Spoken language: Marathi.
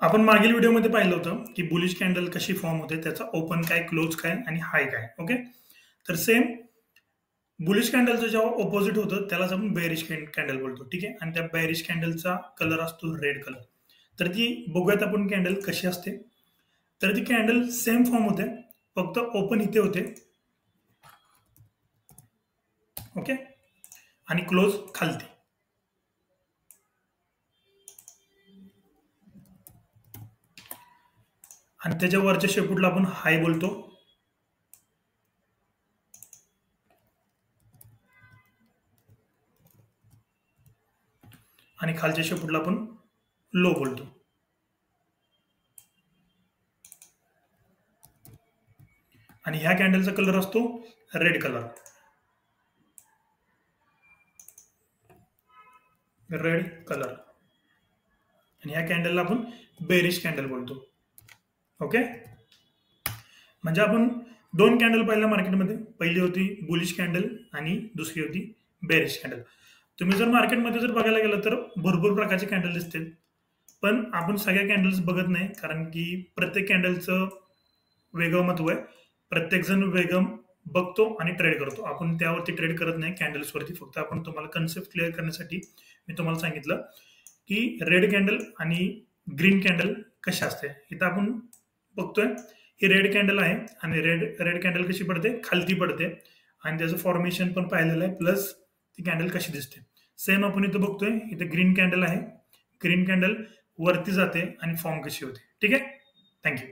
आपण मागील व्हिडिओमध्ये पाहिलं होतं की बुलिश कॅन्डल कशी फॉर्म होते, त्याचा ओपन काय, क्लोज काय आणि हाय काय. ओके, तर सेम बुलिश कॅन्डलचं जेव्हा ऑपोजिट होतं त्यालाच आपण बेरिश कॅन्डल बोलतो. ठीक आहे, आणि त्या बेरिश कॅन्डलचा कलर असतो रेड कलर. तर ती बघूयात आपण कॅन्डल कशी असते. तर ती कॅन्डल सेम फॉर्म होते, फक्त ओपन इथे होते. ओके, आणि क्लोज खालती. आणि त्याच्या वरच्या शेपूटला आपण हाय बोलतो. आणि खालच्या शेपूटला आपण लो बोलतो. आणि ह्या कॅन्डलचा कलर असतो रेड कलर. Red colour. आणि ह्या कॅन्डलला आपण बेरिश कॅन्डल बोलतो. ओके, म्हणजे आपण दोन कॅन्डल पाहिल्या मार्केटमध्ये. पहिली होती बुलिश कॅन्डल आणि दुसरी होती बेरिश कॅन्डल. तुम्ही जर मार्केटमध्ये जर बघायला गेलं तर भरपूर प्रकारचे कॅन्डल दिसतील, पण आपण सगळ्या कॅन्डल्स बघत नाही, कारण की प्रत्येक कॅन्डलचं वेगळं महत्व आहे. प्रत्येक जण वेगळं बघतो आणि ट्रेड करतो. आपण त्यावरती ट्रेड करत नाही कॅन्डल्सवरती. फक्त आपण तुम्हाला कन्सेप्ट क्लिअर करण्यासाठी मी तुम्हाला सांगितलं की रेड कॅन्डल आणि ग्रीन कॅन्डल कशा असते. इथं आपण बघतोय ही रेड कॅन्डल आहे, आणि रेड कॅन्डल कशी पडते, खालती पडते, आणि त्याचं फॉर्मेशन पण पाहिलेलं आहे, प्लस ती कॅन्डल कशी दिसते. सेम आपण इथं बघतोय, इथे ग्रीन कॅन्डल आहे. ग्रीन कॅन्डल वरती जाते आणि फॉर्म कशी होते. ठीक आहे, थँक्यू.